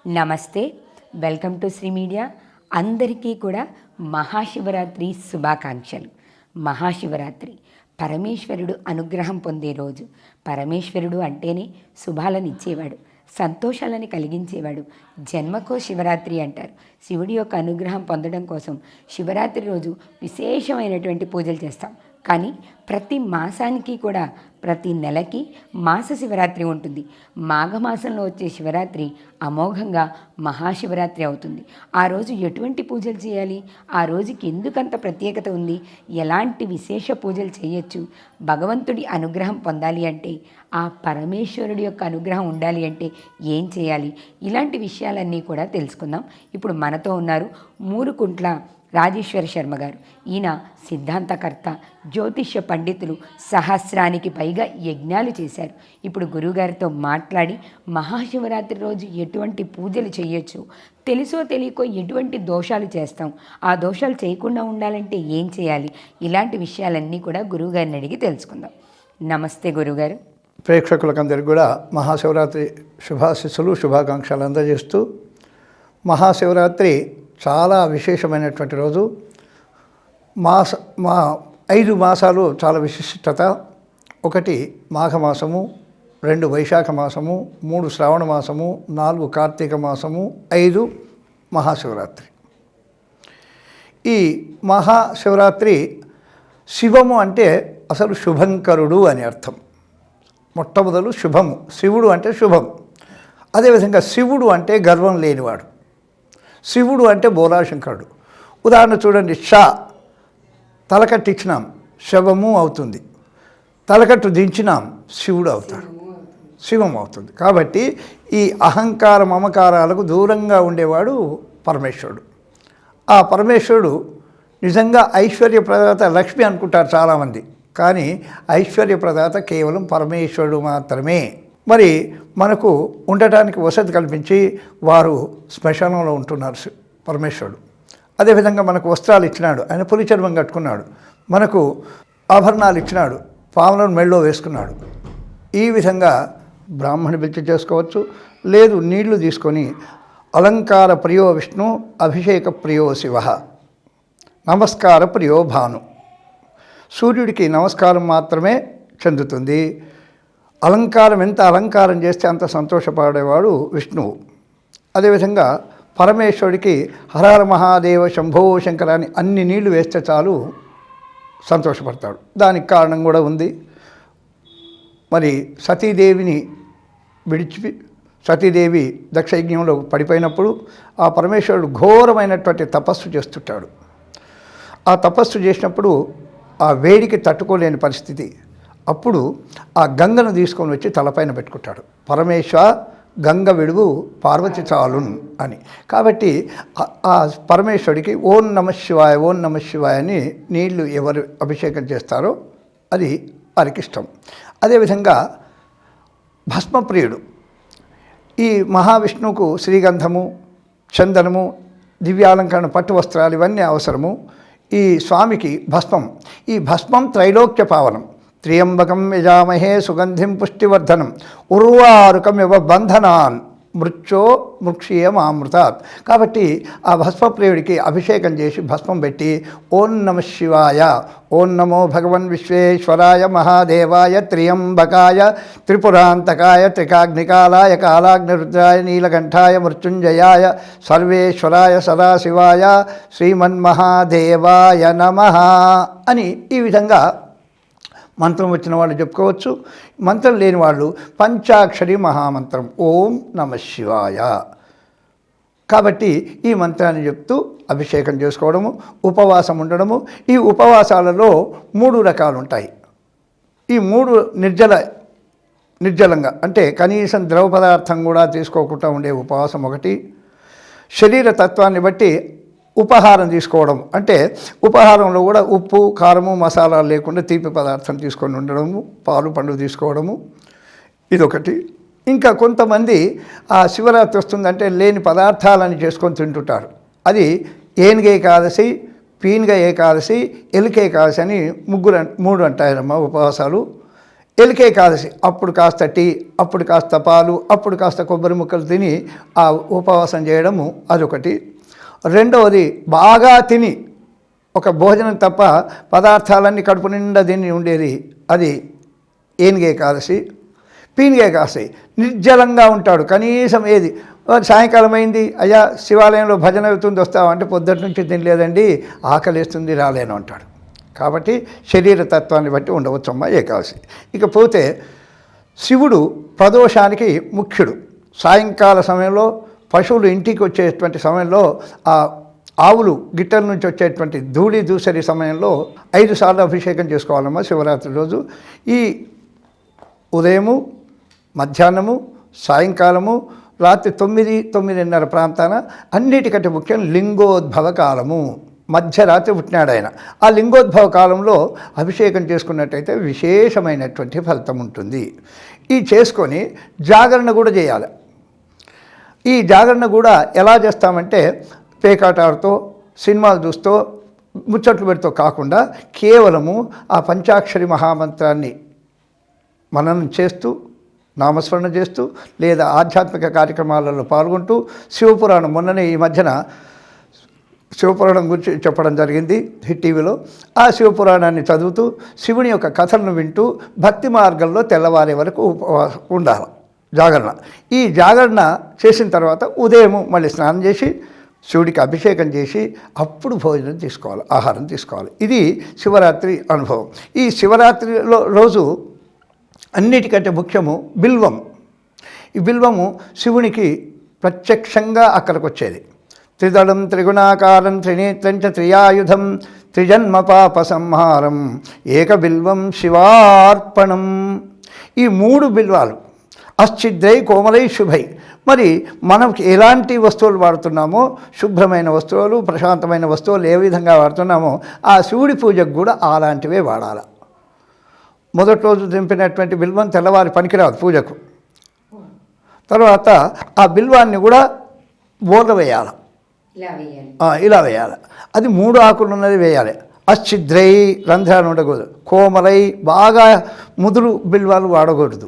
నమస్తే, welcome to Shri media. అందరికీ కూడా మహాశివరాత్రి శుభాకాంక్షలు. మహాశివరాత్రి పరమేశ్వరుడు అనుగ్రహం పొందే రోజు. పరమేశ్వరుడు అంటేనే శుభాలను ఇచ్చేవాడు, సంతోషాలను కలిగించేవాడు. జన్మకో శివరాత్రి అంటారు. శివుడి యొక్క అనుగ్రహం పొందడం కోసం శివరాత్రి రోజు విశేషమైనటువంటి పూజలు చేస్తాం. కానీ ప్రతి మాసానికి కూడా ప్రతి నెలకి మాస శివరాత్రి ఉంటుంది. మాఘమాసంలో వచ్చే శివరాత్రి అమోఘంగా మహాశివరాత్రి అవుతుంది. ఆ రోజు ఎటువంటి పూజలు చేయాలి, ఆ రోజుకి ఎందుకంత ప్రత్యేకత ఉంది, ఎలాంటి విశేష పూజలు చేయొచ్చు, భగవంతుడి అనుగ్రహం పొందాలి అంటే, ఆ పరమేశ్వరుడి యొక్క అనుగ్రహం ఉండాలి అంటే ఏం చేయాలి, ఇలాంటి విషయాలన్నీ కూడా తెలుసుకుందాం. ఇప్పుడు మనతో ఉన్నారు మూరుకుంట్ల రాజేశ్వర శర్మ గారు. ఈయన సిద్ధాంతకర్త, జ్యోతిష్య పండితులు, సహస్రానికి పైగా యజ్ఞాలు చేశారు. ఇప్పుడు గురువుగారితో మాట్లాడి మహాశివరాత్రి రోజు ఎటువంటి పూజలు చేయొచ్చు, తెలుసో తెలియకో ఎటువంటి దోషాలు చేస్తాం, ఆ దోషాలు చేయకుండా ఉండాలంటే ఏం చేయాలి, ఇలాంటి విషయాలన్నీ కూడా గురువుగారిని అడిగి తెలుసుకుందాం. నమస్తే గురువుగారు. ప్రేక్షకులకందరికీ కూడా మహాశివరాత్రి శుభాశిస్సులు, శుభాకాంక్షలు అందజేస్తూ, మహాశివరాత్రి చాలా విశేషమైనటువంటి రోజు. మా 5 మాసాలు చాలా విశిష్టత. 1 మాఘమాసము, 2 వైశాఖ మాసము, 3 శ్రావణ మాసము, 4 కార్తీక మాసము, 5 మహాశివరాత్రి. ఈ మహాశివరాత్రి శివము అంటే అసలు శుభంకరుడు అని అర్థం. మొట్టమొదలు శుభము, శివుడు అంటే శుభం. అదేవిధంగా శివుడు అంటే గర్వం లేనివాడు. శివుడు అంటే బోలాశంకరుడు. ఉదాహరణ చూడండి, తలకట్టు ఇచ్చినాం శవము అవుతుంది, తలకట్టు దించినాం శివుడు అవుతాడు, శివం అవుతుంది. కాబట్టి ఈ అహంకార మమకారాలకు దూరంగా ఉండేవాడు పరమేశ్వరుడు. ఆ పరమేశ్వరుడు నిజంగా ఐశ్వర్యప్రదాత లక్ష్మి అనుకుంటారు చాలామంది, కానీ ఐశ్వర్యప్రదాత కేవలం పరమేశ్వరుడు మాత్రమే. మరి మనకు ఉండటానికి వసతి కల్పించి వారు శ్మశానంలో ఉంటున్నారు పరమేశ్వరుడు. అదేవిధంగా మనకు వస్త్రాలు ఇచ్చినాడు, ఆయన పులి చర్మం కట్టుకున్నాడు. మనకు ఆభరణాలు ఇచ్చినాడు, పాములను మెళ్ళో వేసుకున్నాడు. ఈ విధంగా బ్రాహ్మణి పిలిచి చేసుకోవచ్చు. లేదు, నీళ్లు తీసుకొని అలంకార ప్రియో విష్ణు, అభిషేక ప్రియో శివ, నమస్కార ప్రియో భాను. సూర్యుడికి నమస్కారం మాత్రమే చెందుతుంది. అలంకారం ఎంత అలంకారం చేస్తే అంత సంతోషపడేవాడు విష్ణువు. అదేవిధంగా పరమేశ్వరుడికి హరహర మహాదేవ శంభో శంకర అని అన్ని నీళ్లు వేస్తే చాలు సంతోషపడతాడు. దానికి కారణం కూడా ఉంది. మరి సతీదేవిని సతీదేవి దక్షయజ్ఞంలో పడిపోయినప్పుడు ఆ పరమేశ్వరుడు ఘోరమైనటువంటి తపస్సు చేస్తుంటాడు. ఆ తపస్సు చేసినప్పుడు ఆ వేడికి తట్టుకోలేని పరిస్థితి. అప్పుడు ఆ గంగను తీసుకొని వచ్చి తలపైన పెట్టుకుంటాడు. పరమేశ్వర గంగ విడువు పార్వతి చాలున్ అని. కాబట్టి ఆ పరమేశ్వరుడికి ఓం నమ శివాయ, ఓం నమ శివాయ అని నీళ్లు ఎవరు అభిషేకం చేస్తారో అది వారికి ఇష్టం. అదేవిధంగా భస్మప్రియుడు. ఈ మహావిష్ణువుకు శ్రీగంధము, చందనము, దివ్యాలంకరణ, పట్టు వస్త్రాలు ఇవన్నీ అవసరము. ఈ స్వామికి భస్మం. ఈ భస్మం త్రైలోక్య పావనం. త్ర్యంబకం యజామహే సుగంధిం పుష్టివర్ధనం, ఉర్వారుకమివ బంధనాన్ మృక్షీయమామృతాత్. కాబట్టి ఆ భస్మప్రియుడికి అభిషేకం చేసి భస్మం పెట్టి ఓం నమ శివాయ, ఓం నమో భగవన్ విశ్వేశ్వరాయ మహాదేవాయ త్ర్యంబకాయ త్రిపురాంతకాయ త్రికాగ్నికాలాయ కాలాగ్నిరుద్రాయ నీలకంఠాయ మృత్యుంజయాయ సర్వేశ్వరాయ సదాశివాయ శ్రీమన్మహాదేవాయ నమః అని ఈ విధంగా మంత్రం వచ్చిన వాళ్ళు చెప్పుకోవచ్చు. మంత్రం లేని వాళ్ళు పంచాక్షరి మహామంత్రం ఓం నమ శివాయ. కాబట్టి ఈ మంత్రాన్ని చెప్తూ అభిషేకం చేసుకోవడము, ఉపవాసం ఉండడము. ఈ ఉపవాసాలలో 3 రకాలు ఉంటాయి. ఈ 3 నిర్జలంగా అంటే కనీసం ద్రవ పదార్థం కూడా తీసుకోకుండా ఉండే ఉపవాసం ఒకటి. శరీర తత్వాన్ని బట్టి ఉపహారం తీసుకోవడం అంటే ఉపహారంలో కూడా ఉప్పు, కారము, మసాలాలు లేకుండా తీపి పదార్థం తీసుకొని ఉండడము, పాలు పండు తీసుకోవడము, ఇదొకటి. ఇంకా కొంతమంది ఆ శివరాత్రి వస్తుందంటే లేని పదార్థాలని చేసుకొని తింటుంటారు. అది ఏనుగ ఏకాదశి, పీనుగ ఏకాదశి, ఎలుక ఏకాదశి అని 3 అంటారమ్మ ఉపవాసాలు. ఎలికే ఏకాదశి అప్పుడు కాస్త టీ, అప్పుడు కాస్త పాలు, అప్పుడు కాస్త కొబ్బరి ముక్కలు తిని ఆ ఉపవాసం చేయడము అదొకటి. రెండవది బాగా తిని ఒక భోజనం తప్ప పదార్థాలన్నీ కడుపు నిండా తిని ఉండేది అది ఏనుగు ఏకాదశి. పీనుగ ఏకాదశి నిర్జలంగా ఉంటాడు, కనీసం ఏది సాయంకాలం అయింది, అయ్యా శివాలయంలో భజన అవుతుంది వస్తావా అంటే పొద్దుటి నుంచి తినలేదండి, ఆకలిస్తుంది రాలేను అంటాడు. కాబట్టి శరీర తత్వాన్ని బట్టి ఉండవచ్చమ్మా ఏకాదశి. ఇకపోతే శివుడు ప్రదోషానికి ముఖ్యుడు. సాయంకాల సమయంలో పశువులు ఇంటికి వచ్చేటువంటి సమయంలో ఆ ఆవులు గిట్టల నుంచి వచ్చేటువంటి ధూళి దూసరి సమయంలో 5 సార్లు అభిషేకం చేసుకోవాలమ్మా శివరాత్రి రోజు. ఈ ఉదయము, మధ్యాహ్నము, సాయంకాలము, రాత్రి 9-9:30 ప్రాంతాన అన్నిటికంటే ముఖ్యం లింగోద్భవ కాలము. మధ్యరాత్రి పుట్టినాడు ఆయన. ఆ లింగోద్భవ కాలంలో అభిషేకం చేసుకున్నట్టయితే విశేషమైనటువంటి ఫలితం ఉంటుంది. ఈ చేసుకొని జాగరణ కూడా చేయాలి. ఈ జాగరణ కూడా ఎలా చేస్తామంటే పేకాటాడుతో, సినిమాలు చూస్తూ, ముచ్చట్లు పెడుతూ కాకుండా కేవలము ఆ పంచాక్షరి మహామంత్రాన్ని మననం చేస్తూ, నామస్మరణ చేస్తూ, లేదా ఆధ్యాత్మిక కార్యక్రమాలలో పాల్గొంటూ, శివపురాణం మొన్ననే ఈ మధ్యన శివపురాణం గురించి చెప్పడం జరిగింది హిట్ టీవీలో. ఆ శివపురాణాన్ని చదువుతూ శివుని యొక్క కథలను వింటూ భక్తి మార్గంలో తెల్లవారే వరకు ఉండాలి జాగరణ. ఈ జాగరణ చేసిన తర్వాత ఉదయం మళ్ళీ స్నానం చేసి శివుడికి అభిషేకం చేసి అప్పుడు భోజనం తీసుకోవాలి, ఆహారం తీసుకోవాలి. ఇది శివరాత్రి అనుభవం. ఈ శివరాత్రిలో రోజు అన్నిటికంటే ముఖ్యము బిల్వం. ఈ బిల్వము శివునికి ప్రత్యక్షంగా అక్కడికి వచ్చేది. త్రిదళం త్రిగుణాకారం త్రినేత్రం చ త్రియాయుధం త్రిజన్మ పాప సంహారం ఏక బిల్వం శివార్పణం. ఈ 3 బిల్వాలు అశ్చిద్రై కోమలై శుభై. మరి మనకి ఎలాంటి వస్తువులు వాడుతున్నామో, శుభ్రమైన వస్తువులు, ప్రశాంతమైన వస్తువులు ఏ విధంగా వాడుతున్నామో ఆ శివుడి పూజకు కూడా అలాంటివే వాడాలి. మొదటి రోజు దింపినటువంటి బిల్వం తెల్లవారి పనికిరాదు పూజకు. తర్వాత ఆ బిల్వాన్ని కూడా బోర్ల వేయాలి, ఇలా వేయాలి. అది 3 ఆకులు ఉన్నది వేయాలి. అశ్చిద్రై రంధ్రాలు ఉండకూడదు. కోమలై బాగా ముదురు బిల్వాలు వాడకూడదు.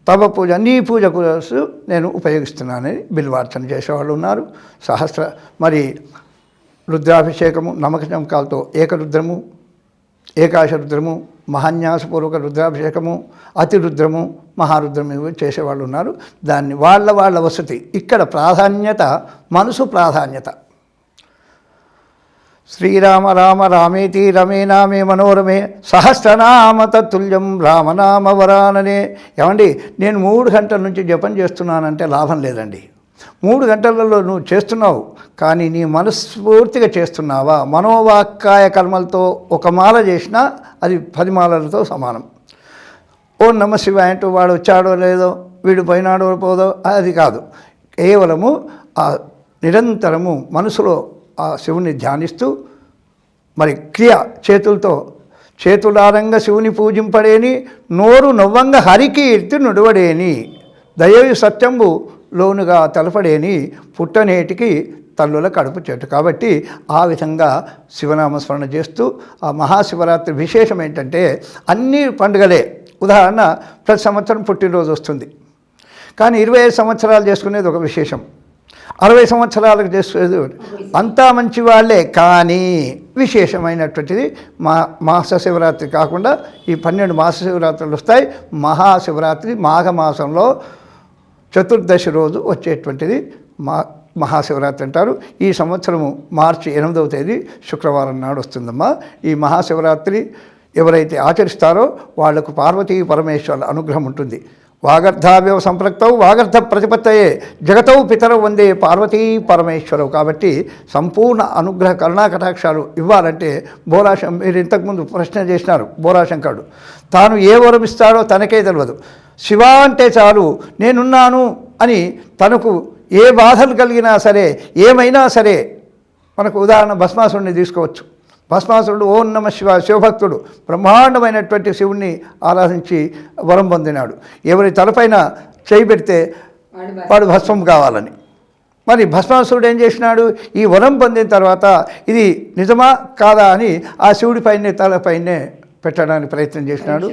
తవ పూజ నీ పూజ కోసం నేను ఉపయోగిస్తున్నానని బిల్వార్చన చేసేవాళ్ళు ఉన్నారు. మరి రుద్రాభిషేకము నమకచమకాలతో ఏకరుద్రము, ఏకాశరుద్రము, మహాన్యాసపూర్వక రుద్రాభిషేకము, అతిరుద్రము, మహారుద్రము చేసేవాళ్ళు ఉన్నారు. దాన్ని వాళ్ళ వసతి. ఇక్కడ ప్రాధాన్యత మనసు ప్రాధాన్యత. శ్రీరామ రామ రామేతి రమే నామే మనోరమే సహస్రనామ తత్తుల్యం రామనామ వరాననే. ఏమండి, నేను 3 గంటల నుంచి జపం చేస్తున్నానంటే లాభం లేదండి. 3 గంటలలో నువ్వు చేస్తున్నావు, కానీ నీ మనస్ఫూర్తిగా చేస్తున్నావా? మనోవాక్కాయ కర్మలతో ఒక మాల చేసినా అది 10 మాలలతో సమానం. ఓ నమ శివాయ అంటూ వాడు వచ్చాడో లేదో, వీడు పోయినాడో పోదో అది కాదు. కేవలము ఆ నిరంతరము మనసులో ఆ శివుని ధ్యానిస్తూ, మరి క్రియ చేతులతో చేతులారంగా శివుని పూజింపడేని, నోరు నవ్వంగా హరికీర్తి నుడవడేని, దయవి సత్యంబు లోనుగా తెలపడేని, పుట్టనేటికి తల్లుల కడుపు చెట్టు. కాబట్టి ఆ విధంగా శివనామస్మరణ చేస్తూ ఆ మహాశివరాత్రి విశేషం ఏంటంటే అన్ని పండుగలే. ఉదాహరణ, ప్రతి సంవత్సరం పుట్టినరోజు వస్తుంది, కానీ 25 సంవత్సరాలు చేసుకునేది ఒక విశేషం. 60 సంవత్సరాలకు చేసుకునేది అంతా మంచి వాళ్ళే, కానీ విశేషమైనటువంటిది మాసశివరాత్రి కాకుండా ఈ 12 మాసశివరాత్రులు వస్తాయి. మహాశివరాత్రి మాఘమాసంలో చతుర్దశి రోజు వచ్చేటువంటిది మహాశివరాత్రి అంటారు. ఈ సంవత్సరము మార్చి 8వ తేదీ శుక్రవారం నాడు వస్తుందమ్మా. ఈ మహాశివరాత్రి ఎవరైతే ఆచరిస్తారో వాళ్లకు పార్వతీ పరమేశ్వరుల అనుగ్రహం ఉంటుంది. వాగర్ధావ్యవ సంపృక్తౌ వాగర్ధ ప్రతిపత్తయే జగతౌ పితరౌ వందే పార్వతీ పరమేశ్వరవు. కాబట్టి సంపూర్ణ అనుగ్రహ కరుణాకటాక్షాలు ఇవ్వాలంటే మీరు ఇంతకుముందు ప్రశ్న చేసినారు, బోరాశంకరుడు తాను ఏ వరం ఇస్తాడో తనకే తెలియదు. శివ అంటే చాలు నేనున్నాను అని, తనకు ఏ బాధలు కలిగినా సరే, ఏమైనా సరే. మనకు ఉదాహరణ భస్మాసురుడిని తీసుకోవచ్చు. భస్మాసురుడు ఓం నమ శివ శివభక్తుడు, బ్రహ్మాండమైనటువంటి శివుణ్ణి ఆరాధించి వరం పొందినాడు. ఎవరి తలపైన చేయి పెడితే వాడు భస్మం కావాలని. మరి భస్మాసురుడు ఏం చేసినాడు? ఈ వరం పొందిన తర్వాత ఇది నిజమా కాదా అని ఆ శివుడిపైనే తలపైనే పెట్టడానికి ప్రయత్నం చేసినాడు.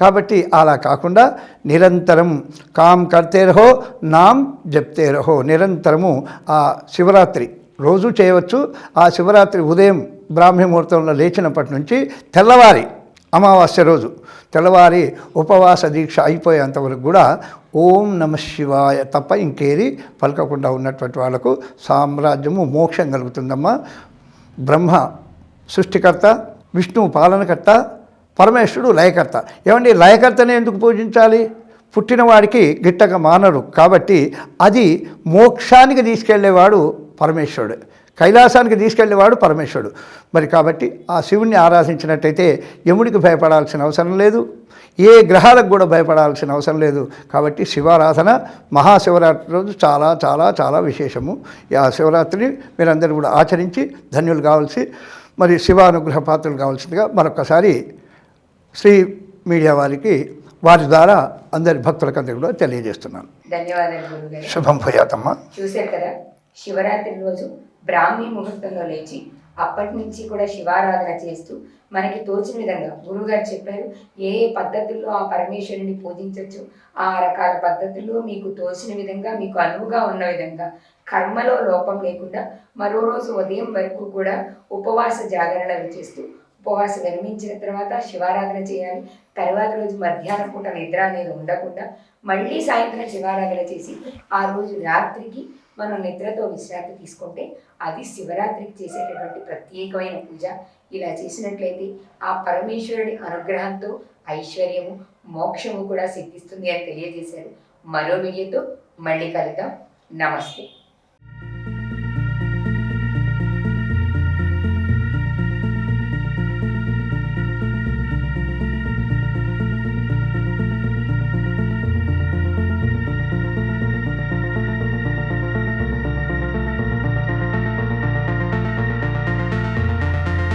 కాబట్టి అలా కాకుండా నిరంతరం కామ్ కర్తే రహో నామ్ జప్తే రహో, నిరంతరము ఆ శివరాత్రి రోజు చేయవచ్చు. ఆ శివరాత్రి ఉదయం బ్రాహ్మీ ముహూర్తంలో లేచినప్పటి నుంచి తెల్లవారి అమావాస్య రోజు తెల్లవారి ఉపవాస దీక్ష అయిపోయేంతవరకు కూడా ఓం నమ శివాయ తప్ప ఇంకేది పలకకుండా ఉన్నటువంటి వాళ్ళకు సామ్రాజ్యము మోక్షం కలుగుతుందమ్మా. బ్రహ్మ సృష్టికర్త, విష్ణువు పాలనకర్త, పరమేశ్వరుడు లయకర్త. ఏమండి, లయకర్తనే ఎందుకు పూజించాలి? పుట్టినవాడికి గిట్టక మానరు కాబట్టి అది మోక్షానికి తీసుకెళ్లేవాడు పరమేశ్వరుడు, కైలాసానికి తీసుకెళ్లేవాడు పరమేశ్వరుడు. మరి కాబట్టి ఆ శివుణ్ణి ఆరాధించినట్టయితే యముడికి భయపడాల్సిన అవసరం లేదు, ఏ గ్రహాలకు కూడా భయపడాల్సిన అవసరం లేదు. కాబట్టి శివారాధన మహాశివరాత్రి రోజు చాలా చాలా చాలా విశేషము. ఆ శివరాత్రిని మీరందరూ కూడా ఆచరించి ధన్యులు కావాల్సి, మరి శివానుగ్రహ పాత్రలు కావాల్సిందిగా మరొకసారి శ్రీ మీడియా వారికి వారి ద్వారా అందరి భక్తులకందరూ కూడా తెలియజేస్తున్నాను. ధన్యవాదాలు గురుగారు. శుభం భూయాతమ్మ. చూశారు కదా, శివరాత్రి రోజు బ్రాహ్మీ ముహూర్తంలో లేచి అప్పటి నుంచి కూడా శివారాధన చేస్తూ మనకి తోచిన విధంగా గురువుగారు చెప్పారు, ఏ పద్ధతుల్లో ఆ పరమేశ్వరుని పూజించవచ్చు, ఆ రకాల పద్ధతుల్లో మీకు తోచిన విధంగా, మీకు అనువుగా ఉన్న విధంగా, కర్మలో లోపం లేకుండా మరో రోజు ఉదయం వరకు కూడా ఉపవాస జాగరణలు చేస్తూ ఉపవాసం విరమించిన తర్వాత శివారాధన చేయాలి. తర్వాత రోజు మధ్యాహ్నం పూట నిద్ర అనేది ఉండకుండా మళ్ళీ సాయంత్రం శివారాధన చేసి ఆ రోజు రాత్రికి మనం నిద్రతో విశ్రాంతి తీసుకుంటే అది శివరాత్రికి చేసేటటువంటి ప్రత్యేకమైన పూజ. ఇలా చేసినట్లయితే ఆ పరమేశ్వరుడి అనుగ్రహంతో ఐశ్వర్యము, మోక్షము కూడా సిద్ధిస్తుంది అని తెలియజేశారు. మరో వీడియోతో మళ్ళీ కలుద్దాం. నమస్తే.